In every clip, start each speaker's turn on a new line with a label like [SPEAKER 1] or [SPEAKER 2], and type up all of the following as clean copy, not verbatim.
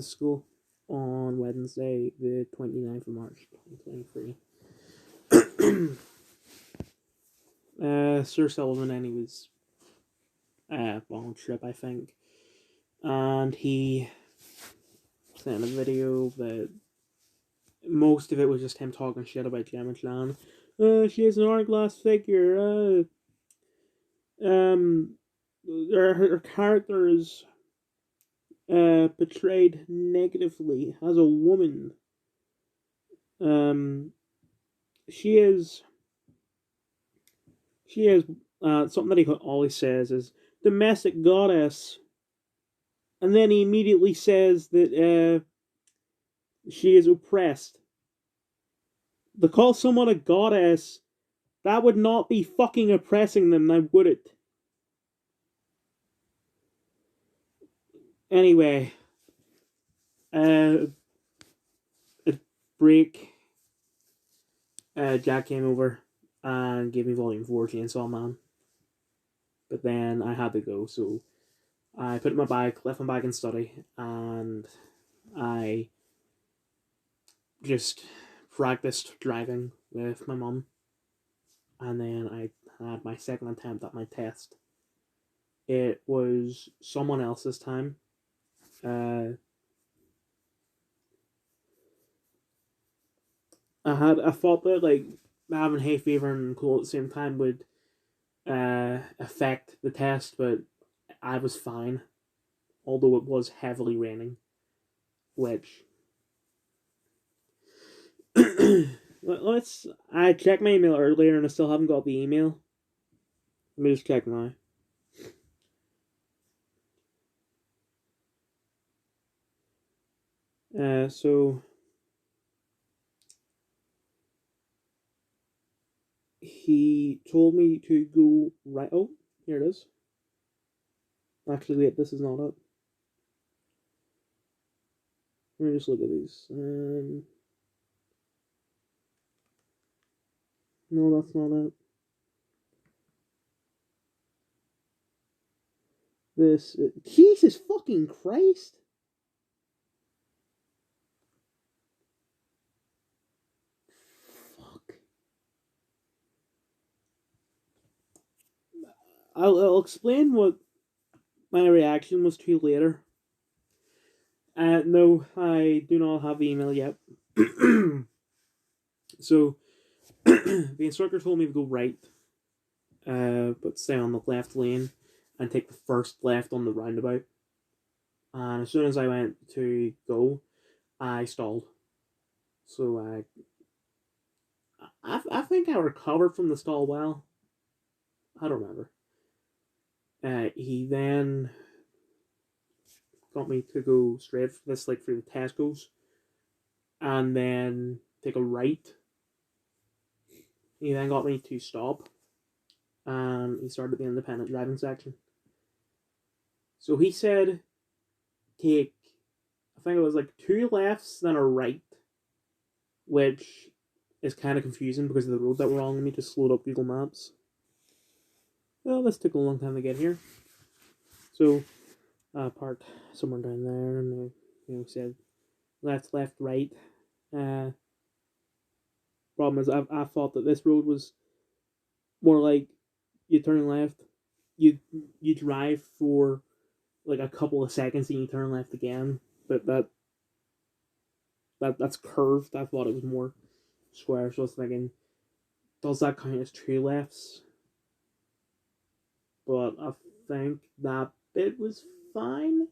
[SPEAKER 1] to school on Wednesday, the 29th of March, 2023. Sir Sullivan, and he was on trip, I think. And he sent a video that most of it was just him talking shit about Gemma Chan. She has an hourglass figure. Her character is portrayed negatively as a woman. She is something that he always says is domestic goddess, and then he immediately says that she is oppressed. To call someone a goddess, that would not be fucking oppressing them, now would it? Anyway, at break, Jack came over and gave me Volume 4 Chainsaw Man. But then I had to go, so I put it in my bag, left my bag in study, and I just practiced driving with my mum. And then I had my second attempt at my test. It was someone else's time. I thought that like having hay fever and cold at the same time would affect the test, but I was fine, although it was heavily raining, which I checked my email earlier and I still haven't got the email. Let me just check now. So he told me to go right. Oh, here it is. Actually, wait, this is not it. Let me just look at these. No, that's not it. This. Jesus fucking Christ! Fuck. I'll explain what my reaction was to later. No, I do not have the email yet. So, the instructor told me to go right, but stay on the left lane and take the first left on the roundabout. And as soon as I went to go, I stalled. So I think I recovered from the stall well. I don't remember. He then got me to go straight for this, like through the Tesco's, and then take a right. He then got me to stop, and he started the independent driving section. So he said, take, I think it was like 2 lefts, then a right, which is kind of confusing because of the road that we're on. Let me just load up Google Maps. Well, this took a long time to get here. So, parked somewhere down there, and said left, left, right. Problem is, I thought that this road was more like you turn left, you drive for like a couple of seconds and you turn left again, but that's curved. I thought it was more square, so I was thinking, does that count as 2 lefts? But I think that bit was fine.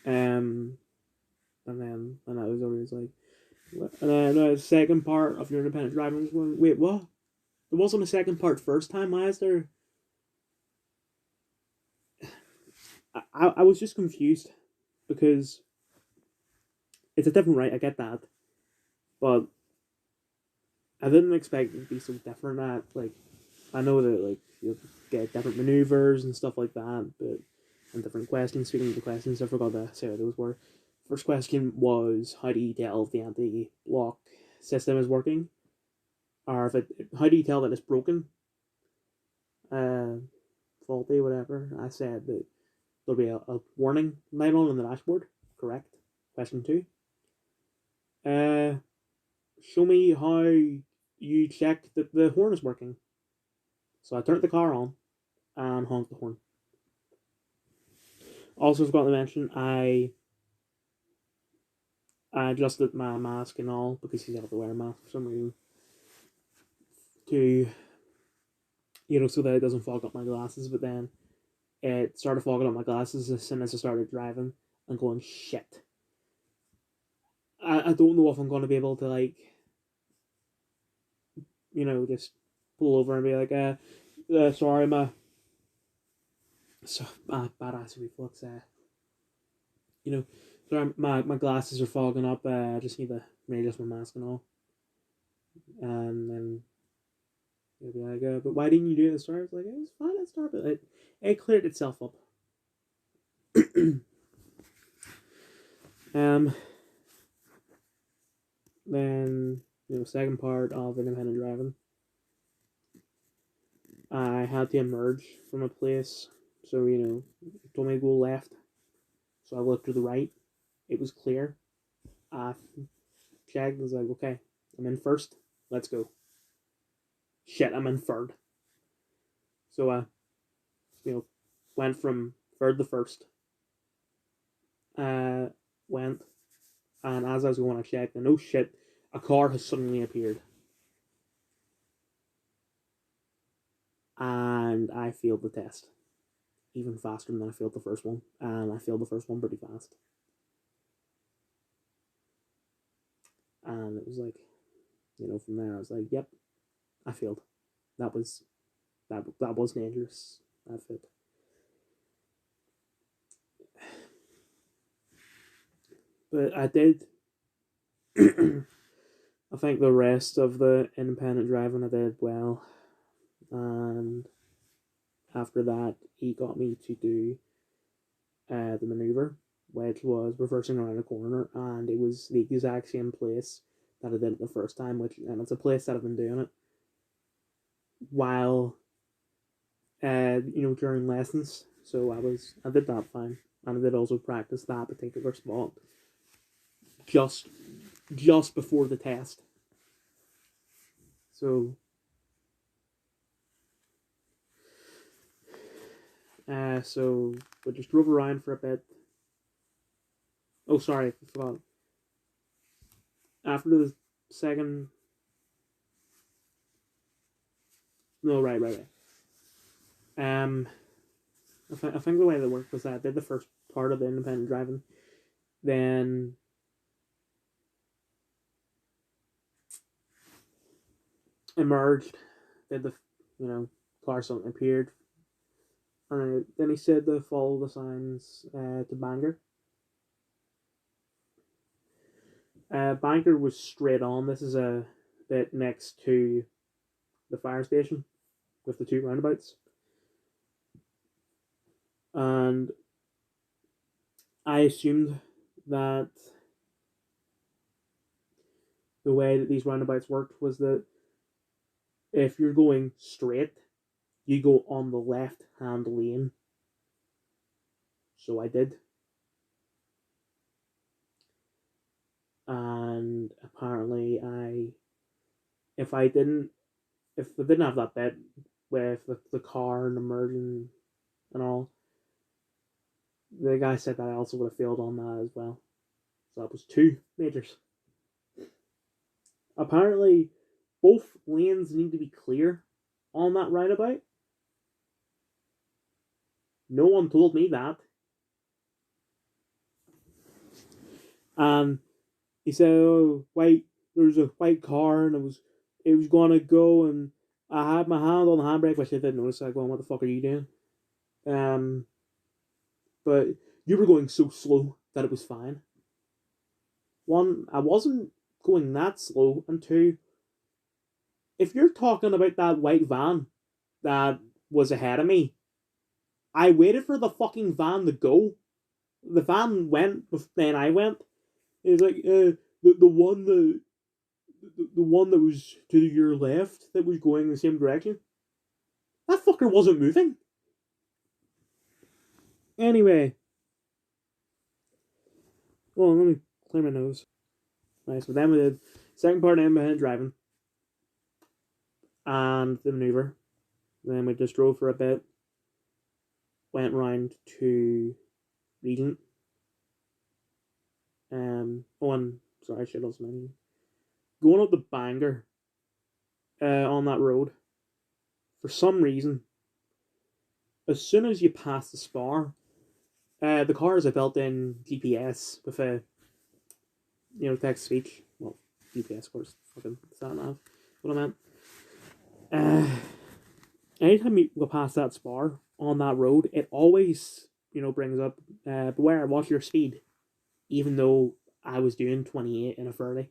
[SPEAKER 1] And I was always like, and then the second part of your independent driving was going, wait, what? There wasn't a second part first time, why is there? I was just confused because it's a different right, I get that. But I didn't expect it to be so different that, like, I know that, like, you get different maneuvers and stuff like that, but, and different questions. Speaking of the questions, I forgot to say what those were. First question was, how do you tell if the anti-lock system is working? Or if how do you tell that it's broken? faulty, whatever. I said that there'll be a warning light on the dashboard. Correct. Question 2. Show me how you check that the horn is working. So I turned the car on and honked the horn. Also forgot to mention I adjusted my mask and all because he's have to wear a mask for some reason to so that it doesn't fog up my glasses. But then it started fogging up my glasses as soon as I started driving and going shit. I don't know if I'm going to be able to just pull over and be like, sorry, my badass reflex. Sorry, my glasses are fogging up. I just need to readjust my mask and all. And then he'll be like, but why didn't you do it at the start? It's like, it was fine at the start, but it cleared itself up. Then, second part of independent driving. I had to emerge from a place. So, it told me to go left. So I looked to the right. It was clear. I checked. I was like, okay, I'm in first. Let's go. Shit, I'm in third. So I, went from third to first. Went, and as I was going, I checked, and oh shit, a car has suddenly appeared. And I failed the test. Even faster than I failed the first one. And I failed the first one pretty fast. And it was like, from there I was like, yep, I failed. That was dangerous. That fit. But I did. I think the rest of the independent driving I did well. And after that, he got me to do the maneuver, which was reversing around a corner, and it was the exact same place that I did it the first time, and it's a place that I've been doing it while during lessons. So I did that fine, and I did also practice that particular spot just before the test. So we just drove around for a bit. Oh, sorry, I forgot. After the second, no, right. I think the way that worked was that I did the first part of the independent driving, then emerged, did the car something appeared, and then he said to follow the signs to Bangor. Bangor was straight on. This is a bit next to the fire station with the two roundabouts. And I assumed that the way that these roundabouts worked was that if you're going straight, you go on the left-hand lane. So I did. And apparently if I didn't have that bit with the car and the merging and all, the guy said that I also would have failed on that as well. So that was 2 majors. Apparently, both lanes need to be clear on that roundabout. No one told me that. And he said, "Oh, wait, there's a white car, and it was gonna go, and I had my hand on the handbrake," which I didn't notice. Like, well, what the fuck are you doing? But you were going so slow that it was fine. 1, I wasn't going that slow, and 2, if you're talking about that white van that was ahead of me, I waited for the fucking van to go. The van went, then I went. It was like the one that was to your left that was going in the same direction. That fucker wasn't moving. Anyway, well, let me clear my nose. Right, so then we did second part in behind driving and the maneuver. Then we just drove for a bit, went round to Regent. Sorry, I should have mentioned. Going up the Bangor on that road, for some reason, as soon as you pass the spar, the car has a built-in GPS with a text speech. Well, GPS, of course, fucking sat nav. What I meant. Anytime you go past that spar on that road, it always brings up beware, watch your speed, even though I was doing 28 in a 30.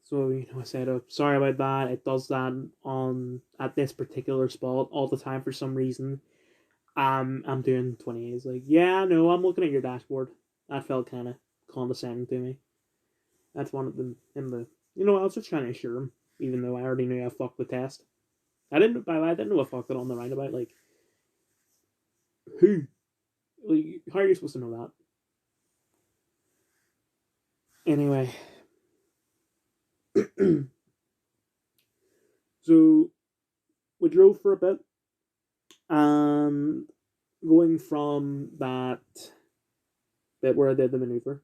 [SPEAKER 1] So I said, oh, sorry about that. It does that on at this particular spot all the time for some reason. I'm doing 28. It's like, yeah, no, I'm looking at your dashboard. That felt kind of condescending to me. That's one of them in the. I was just trying to assure him, even though I already knew I fucked the test. I didn't. By the way, I didn't know I fucked it on the roundabout. Like, who? Like, how are you supposed to know that? Anyway, so we drove for a bit, and going from that bit where I did the maneuver,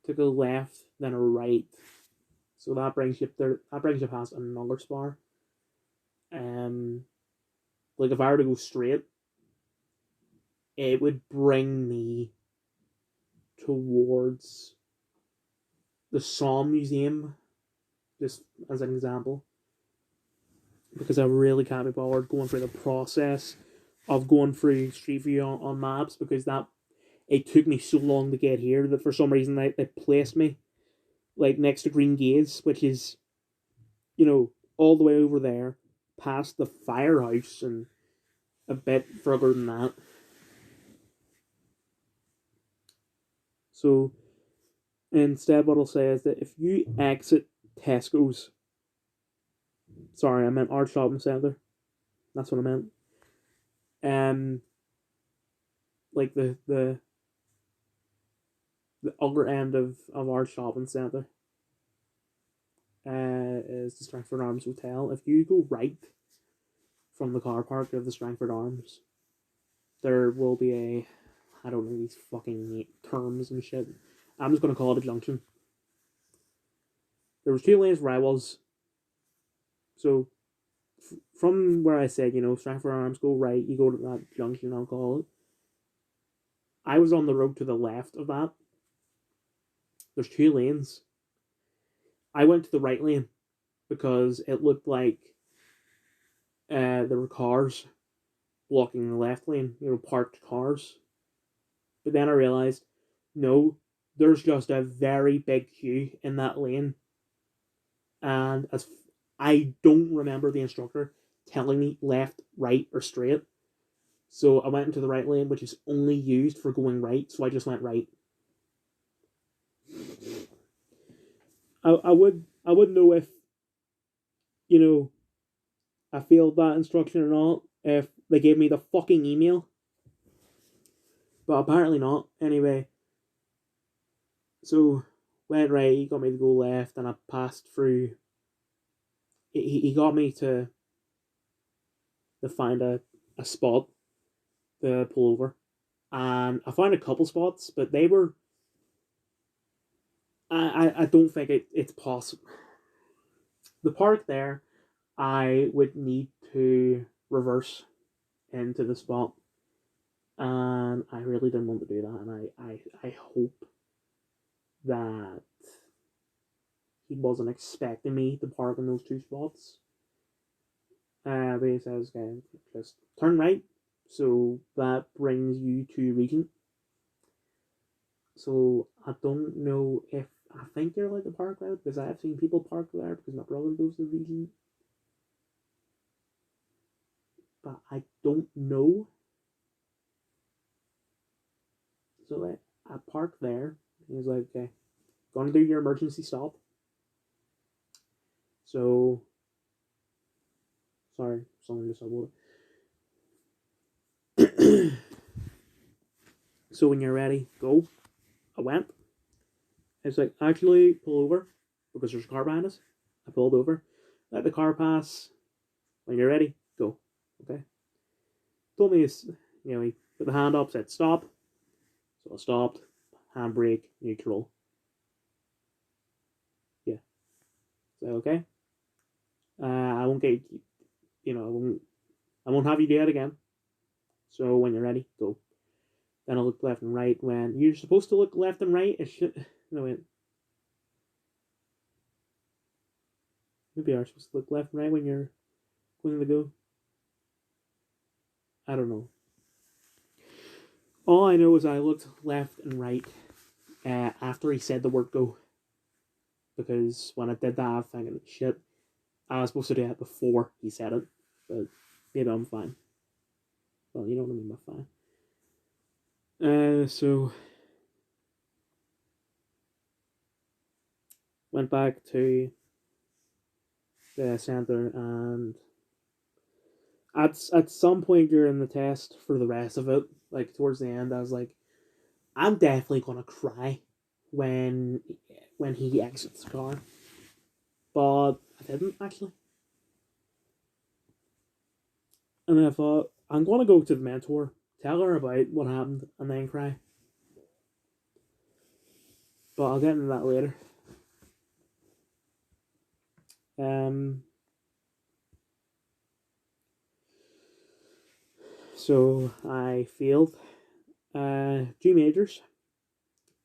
[SPEAKER 1] took a left, then a right. So that brings you there. That brings you past another spar. Like if I were to go straight, it would bring me towards the Somme Museum, just as an example, because I really can't be bothered going through the process of going through Street View on maps, because that it took me so long to get here that for some reason they placed me like next to Green Gates, which is all the way over there past the firehouse and a bit further than that. So instead, what I'll say is that if you exit Tesco's, sorry, I meant our shopping centre. That's what I meant. Like the other end of our shopping centre is the Strangford Arms Hotel. If you go right from the car park of the Strangford Arms, there will be a, I don't know these fucking terms and shit. I'm just gonna call it a junction. There was 2 lanes where I was. So from where I said, Strangford Arms, go right, you go to that junction, I'll call it. I was on the road to the left of that. There's 2 lanes. I went to the right lane because it looked like there were cars blocking the left lane, parked cars. But then I realized, no, there's just a very big queue in that lane. And as I don't remember the instructor telling me left, right, or straight. So I went into the right lane, which is only used for going right. So I just went right. I would know if I failed that instruction or not if they gave me the fucking email, but apparently not. Anyway, so went right. He got me to go left, and I passed through. He got me to find a spot to pull over, and I found a couple spots, but they were. I don't think it's possible. The park there, I would need to reverse into the spot, and I really didn't want to do that. And I hope that he wasn't expecting me to park in those 2 spots. But he says, okay, just turn right. So that brings you to Regent. So I don't know if I think you're allowed to park there because I have seen people park there because my brother goes to Regent. But I don't know. So I parked there. He was like, okay, going to do your emergency stop. So, sorry, someone just uploaded. So when you're ready, go. I went. It's like, actually, pull over because there's a car behind us. I pulled over. Let the car pass. When you're ready, go. Okay. Told me, he put the hand up, said stop. So I stopped. Handbrake, neutral. Yeah. So okay. I won't get, I won't have you do it again. So when you're ready, go. Then I'll look left and right. When you're supposed to look left and right, it should. No, wait. Maybe you're supposed to look left and right when you're going to go. I don't know. All I know is I looked left and right after he said the word go. Because when I did that, I was thinking, shit, I was supposed to do that before he said it. But maybe I'm fine. Well, you know what I mean by fine. So went back to the center, and at some point during the test for the rest of it, like towards the end, I was like, I'm definitely gonna cry when when he exits the car. But I didn't actually. And then I thought, I'm gonna go to the mentor, tell her about what happened, and then cry. But I'll get into that later. Um so I failed G majors,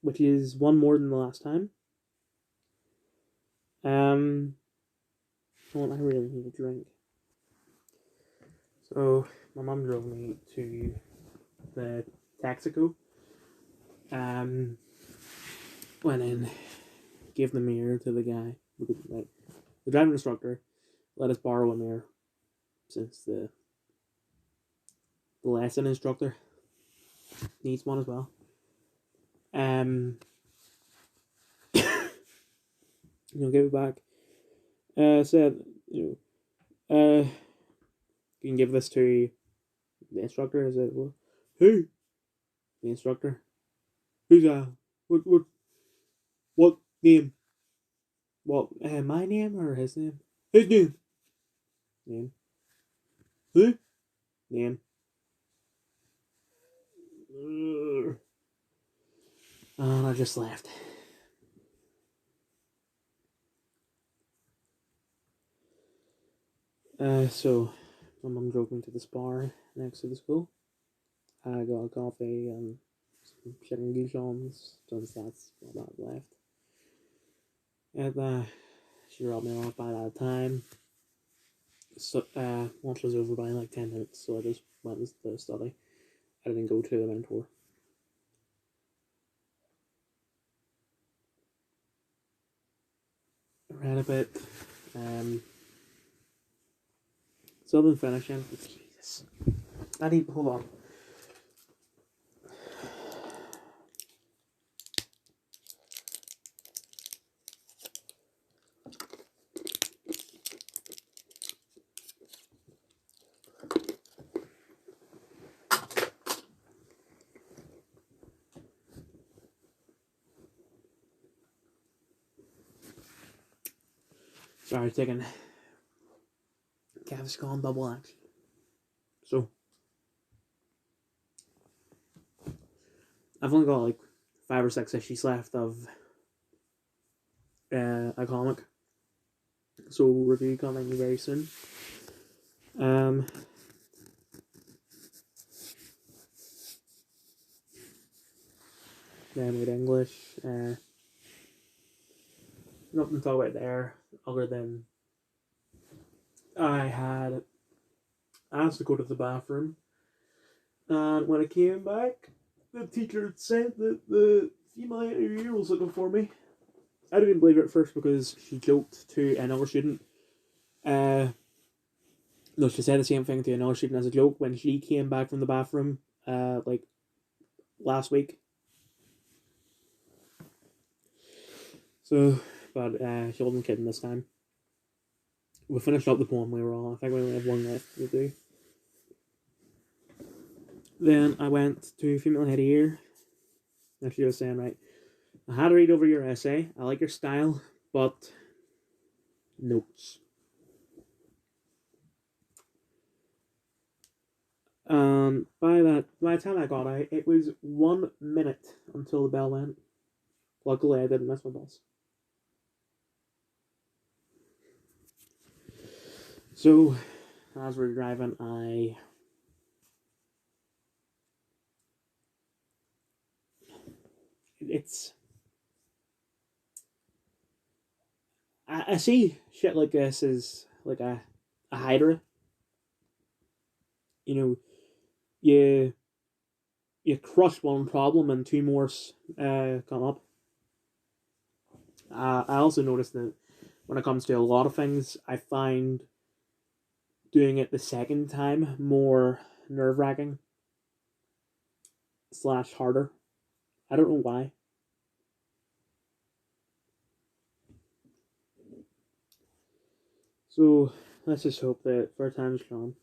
[SPEAKER 1] which is one more than the last time. Well, I really need a drink. So my mum drove me to the Texaco. Went in, gave the mirror to the guy, like the driving instructor, let us borrow a mirror since the lesson instructor needs one as well. Give it back. Said, you can give this to the instructor. I said, well, who? The instructor. Who's what name? What? My name or his name? His name. Name. Who? Name. And I just left. So my mum drove me to this bar next to the school. I got a coffee and some chicken goujons, since that's what I left. And she dropped me off by that time. So lunch was over by like 10 minutes, so I just went to the study. I didn't go to the mentor. I read a bit. Still didn't finish it. Jesus. I need, hold on. Sorry, taking Gaviscon double action. So, I've only got like 5 or 6 issues left of a comic. So, review coming very soon. Then with English, nothing to talk about there other than I had asked to go to the bathroom, and when I came back, the teacher said that the female interviewer was looking for me. I didn't believe it at first because she joked to another student. No, she said the same thing to another student as a joke when she came back from the bathroom, like last week. So, but she wasn't kidding this time. We finished up the poem we were on. I think we only have one left to do. Then I went to Female Head Ear. And she was saying, right, I had to read over your essay. I like your style, but notes. By the time I got out, it was 1 minute until the bell went. Luckily, I didn't miss my bus. So, as we're driving, it's I see shit like this as like a hydra. You know, you you crush one problem and two more come up. I also noticed that when it comes to a lot of things, I find doing it the second time more nerve wracking slash harder. I don't know why. So let's just hope that third time's charm.